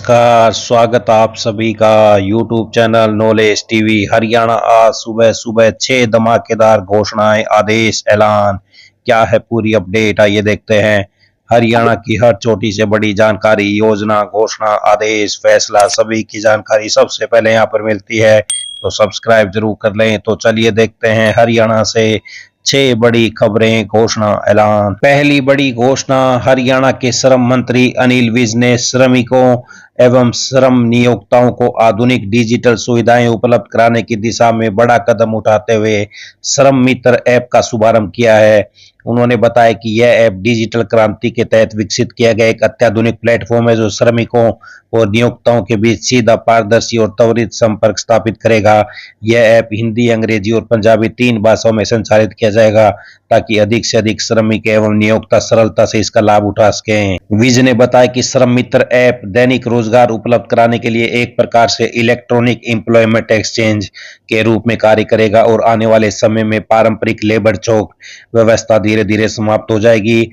नमस्कार, स्वागत आप सभी का YouTube channel knowledge TV Haryana. आज सुबह सुबह 6 धमाकेदार घोषणाएं, आदेश, ऐलान। क्या है पूरी अपडेट, आइए देखते हैं। हरियाणा की हर छोटी से बड़ी जानकारी, योजना, घोषणा, आदेश, फैसला, सभी की जानकारी सबसे पहले यहाँ पर मिलती है, तो सब्सक्राइब जरूर कर लें। तो चलिए देखते हैं हरियाणा से 6 बड़ी खबरें, घोषणा, ऐलान। पहली बड़ी घोषणा, हरियाणा के श्रम मंत्री अनिल विज ने श्रमिकों एवं श्रम नियोक्ताओं को आधुनिक डिजिटल सुविधाएं उपलब्ध कराने की दिशा में बड़ा कदम उठाते हुए श्रम मित्र ऐप का शुभारंभ किया है। उन्होंने बताया कि यह ऐप डिजिटल क्रांति के तहत विकसित किया गया एक अत्याधुनिक प्लेटफॉर्म है, जो श्रमिकों और नियोक्ताओं के बीच सीधा, पारदर्शी और त्वरित संपर्क स्थापित करेगा। यह ऐप हिंदी, अंग्रेजी और पंजाबी 3 भाषाओं में संचालित किया जाएगा, ताकि अधिक से अधिक श्रमिक एवं नियोक्ता सरलता से इसका लाभ उठा सकें। विज ने बताया कि श्रम मित्र ऐप दैनिक रोजगार उपलब्ध कराने के लिए एक प्रकार से इलेक्ट्रॉनिक एम्प्लॉयमेंट एक्सचेंज के रूप में कार्य करेगा और आने वाले समय में पारंपरिक लेबर चौक व्यवस्था धीरे धीरे समाप्त हो जाएगी।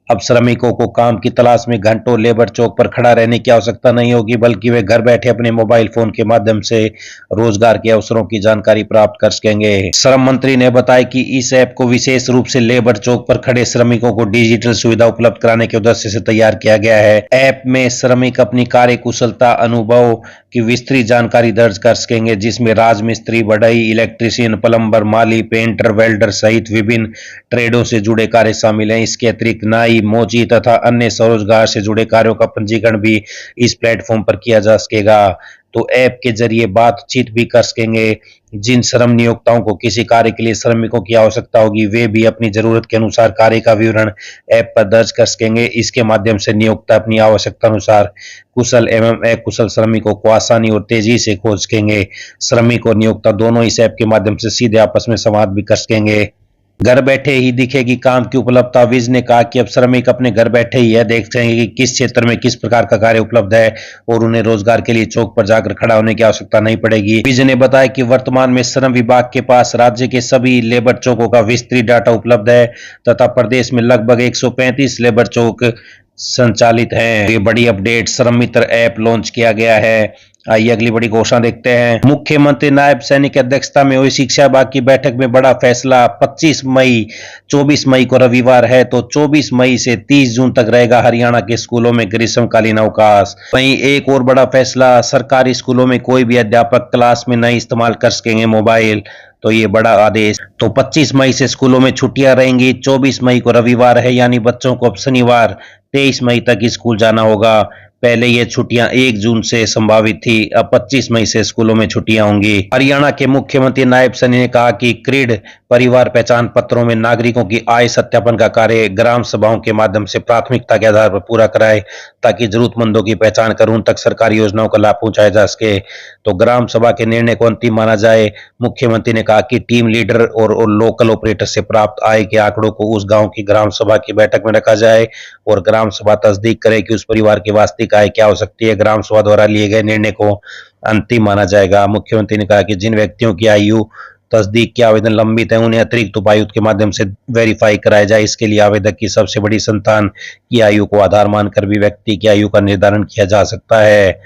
अब श्रमिकों को काम की तलाश में घंटों लेबर चौक पर खड़ा रहने की आवश्यकता नहीं होगी, बल्कि वे घर बैठे अपने मोबाइल फोन के माध्यम से रोजगार के अवसरों की जानकारी प्राप्त कर सकेंगे। श्रम मंत्री ने बताया कि इस ऐप को विशेष रूप से लेबर चौक पर खड़े श्रमिकों को डिजिटल सुविधा उपलब्ध कराने के उद्देश्य से तैयार किया गया है। ऐप में श्रमिक अपनी कार्य कुशलता, अनुभव की विस्तृत जानकारी दर्ज कर सकेंगे, जिसमें राजमिस्त्री, बढ़ई, इलेक्ट्रीशियन, प्लम्बर, माली, पेंटर, वेल्डर सहित विभिन्न ट्रेडों से जुड़े कार्य शामिल हैं। इसके अतिरिक्त नाई, मोची तथा अन्य स्वरोजगार से जुड़े कार्यों का पंजीकरण भी इस प्लेटफॉर्म पर किया जा सकेगा। तो ऐप के जरिए बातचीत भी कर सकेंगे। जिन श्रम नियोक्ताओं को किसी कार्य के लिए श्रमिकों की आवश्यकता होगी, वे भी अपनी जरूरत के अनुसार कार्य का विवरण ऐप पर दर्ज कर सकेंगे। इसके माध्यम से नियोक्ता अपनी आवश्यकता अनुसार कुशल एवं अकुशल श्रमिकों को आसानी और तेजी से खोज सकेंगे। श्रमिक और नियोक्ता दोनों इस ऐप के माध्यम से सीधे आपस में संवाद भी कर सकेंगे। घर बैठे ही दिखेगी काम की उपलब्धता। विज ने कहा कि अब श्रमिक अपने घर बैठे ही यह देख सकेंगे कि किस क्षेत्र में किस प्रकार का कार्य उपलब्ध है, और उन्हें रोजगार के लिए चौक पर जाकर खड़ा होने की आवश्यकता नहीं पड़ेगी। विज ने बताया कि वर्तमान में श्रम विभाग के पास राज्य के सभी लेबर चौकों का विस्तृत डाटा उपलब्ध है तथा प्रदेश में लगभग 135 लेबर चौक संचालित हैं। ये बड़ी अपडेट, श्रम मित्र ऐप लॉन्च किया गया है। आइए अगली बड़ी घोषणा देखते हैं। मुख्यमंत्री नायब सैनिक की अध्यक्षता में हुई शिक्षा विभाग की बैठक में बड़ा फैसला। 24 मई को रविवार है, तो 24 मई से 30 जून तक रहेगा हरियाणा के स्कूलों में ग्रीष्मकालीन अवकाश। वहीं एक और बड़ा फैसला, सरकारी स्कूलों में कोई भी अध्यापक क्लास में नहीं इस्तेमाल कर सकेंगे मोबाइल। तो ये बड़ा आदेश। तो 25 मई से स्कूलों में छुट्टियां रहेंगी। 24 मई को रविवार है, यानी बच्चों को अब शनिवार 23 मई तक स्कूल जाना होगा। पहले ये छुट्टियां 1 जून से संभावित थी, अब 25 मई से स्कूलों में छुट्टियां होंगी। हरियाणा के मुख्यमंत्री नायब सैनी ने कहा कि क्रीड परिवार पहचान पत्रों में नागरिकों की आय सत्यापन का कार्य ग्राम सभाओं के माध्यम से प्राथमिकता के आधार पर पूरा कराए, ताकि जरूरतमंदों की पहचान कर उन तक सरकारी योजनाओं का लाभ पहुंचाया जा सके। तो ग्राम सभा के निर्णय को अंतिम माना जाए। मुख्यमंत्री ने कहा कि टीम लीडर और लोकल ऑपरेटर से प्राप्त आय के आंकड़ों को उस गांव की ग्राम सभा की बैठक में रखा जाए, और ग्राम सभा तस्दीक करे कि उस परिवार की वास्तविक आय क्या हो सकती है। ग्राम सभा द्वारा लिए गए निर्णय को अंतिम माना जाएगा। मुख्यमंत्री ने कहा कि जिन व्यक्तियों की आयु तस्दीक के आवेदन लंबित है, उन्हें अतिरिक्त उपायुक्त के माध्यम से वेरीफाई कराया जाए। इसके लिए आवेदक की सबसे बड़ी संतान की आयु को आधार मानकर भी व्यक्ति की आयु का निर्धारण किया जा सकता है।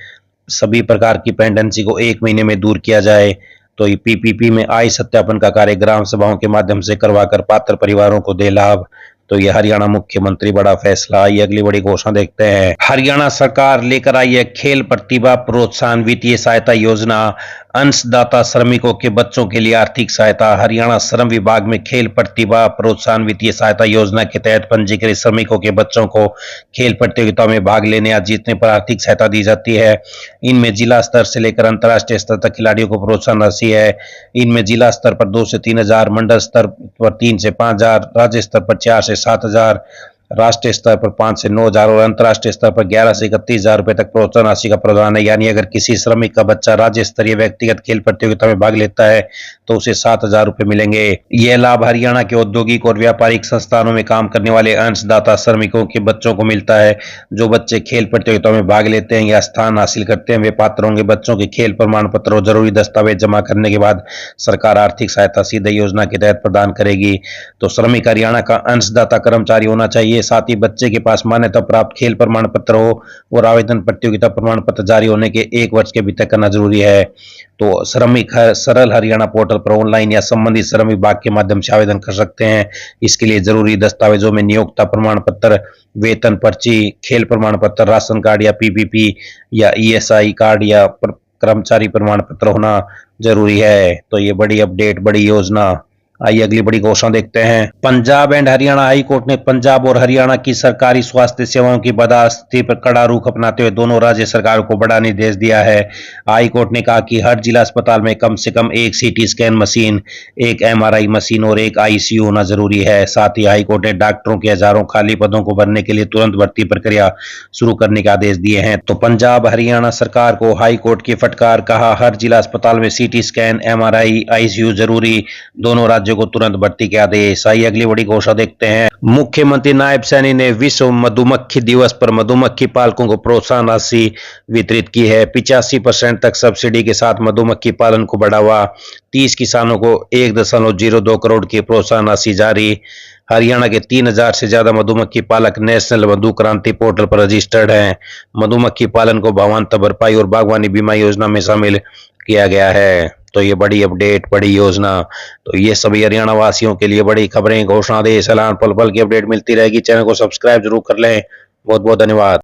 सभी प्रकार की पेंडेंसी को 1 महीने में दूर किया जाए। तो ये पीपीपी में आय सत्यापन का कार्य ग्राम सभाओं के माध्यम से करवाकर पात्र परिवारों को दे लाभ। तो ये हरियाणा मुख्यमंत्री बड़ा फैसला। ये अगली बड़ी घोषणा देखते हैं। हरियाणा सरकार लेकर आई है खेल प्रतिभा प्रोत्साहन वित्तीय सहायता योजना। अंशदाता श्रमिकों के बच्चों के लिए आर्थिक सहायता। हरियाणा श्रम विभाग में खेल प्रतिभा प्रोत्साहन वित्तीय सहायता योजना के तहत पंजीकृत श्रमिकों के बच्चों को खेल प्रतियोगिता में भाग लेने या जीतने पर आर्थिक सहायता दी जाती है। इनमें जिला स्तर से लेकर अंतर्राष्ट्रीय स्तर तक खिलाड़ियों को प्रोत्साहन राशि है। इनमें जिला स्तर पर 2 से 3 हजार, मंडल स्तर पर 3 से 5 हजार, राज्य स्तर पर 4 से 7 हजार, राष्ट्रीय स्तर पर 5 से 9 हजार और अंतर्राष्ट्रीय स्तर पर 11 से 31 हजार रुपए तक प्रोत्साहन राशि का प्रावधान है। यानी अगर किसी श्रमिक का बच्चा राज्य स्तरीय व्यक्तिगत खेल प्रतियोगिता में भाग लेता है, तो उसे 7,000 रुपए मिलेंगे। यह लाभ हरियाणा के औद्योगिक और व्यापारिक संस्थानों में काम करने वाले अंशदाता श्रमिकों के बच्चों को मिलता है। जो बच्चे खेल प्रतियोगिताओं में भाग लेते हैं या स्थान हासिल करते हैं, वे पात्र होंगे। बच्चों के खेल प्रमाण पत्र और जरूरी दस्तावेज जमा करने के बाद सरकार आर्थिक सहायता सीधे योजना के तहत प्रदान करेगी। तो श्रमिक हरियाणा का अंशदाता कर्मचारी होना चाहिए। साथ ही बच्चे के पास मान्यता प्राप्त खेल प्रमाण पत्र हो और आवेदन प्रतियोगिता प्रमाण पत्र जारी होने के 1 वर्ष के भीतर करना जरूरी है। तो श्रमिक सरल हरियाणा पोर्टल पर ऑनलाइन या संबंधित श्रम विभाग के माध्यम से आवेदन कर सकते हैं। इसके लिए जरूरी दस्तावेजों में नियोक्ता प्रमाण पत्र, वेतन पर्ची, खेल प्रमाण पत्र, राशन कार्ड या पीपीपी या ईएसआई कार्ड या कर्मचारी प्रमाण पत्र होना जरूरी है। तो ये बड़ी अपडेट, बड़ी योजना। आइए अगली बड़ी घोषणा देखते हैं। Punjab and Haryana high court ने पंजाब और हरियाणा की सरकारी स्वास्थ्य सेवाओं की बदस्ती पर कड़ा रुख अपनाते हुए दोनों राज्य सरकारों को बड़ा निर्देश दिया है। हाई कोर्ट ने कहा कि हर जिला अस्पताल में कम से कम एक सीटी स्कैन मशीन, एक एमआरआई मशीन और एक आईसीयू होना जरूरी है। साथ ही हाई कोर्ट ने डॉक्टरों के हजारों खाली पदों को भरने के लिए तुरंत भर्ती प्रक्रिया शुरू करने के आदेश दिए हैं। तो पंजाब हरियाणा सरकार को हाई कोर्ट की फटकार, कहा हर जिला अस्पताल में सीटी स्कैन, एमआरआई, आईसीयू जरूरी, दोनों राज्यों को तुरंत भर्ती के आदेश। आइए अगली बड़ी घोषणा देखते हैं। मुख्यमंत्री नायब सैनी ने विश्व मधुमक्खी दिवस पर मधुमक्खी पालकों को प्रोत्साहन राशि वितरित की है। 85% तक सब्सिडी के साथ मधुमक्खी पालन को बढ़ावा, 30 किसानों को 1.02 करोड़ की प्रोत्साहन राशि जारी। हरियाणा के 3000 से ज्यादा मधुमक्खी पालक नेशनल मधु क्रांति पोर्टल पर रजिस्टर्ड हैं। मधुमक्खी पालन को भावांतर भरपाई और बागवानी बीमा योजना में शामिल किया गया है। तो ये बड़ी अपडेट, बड़ी योजना। तो ये सभी हरियाणा वासियों के लिए बड़ी खबरें, घोषणा, आदेश, ऐलान, पल पल की अपडेट मिलती रहेगी। चैनल को सब्सक्राइब जरूर कर लें। बहुत बहुत धन्यवाद।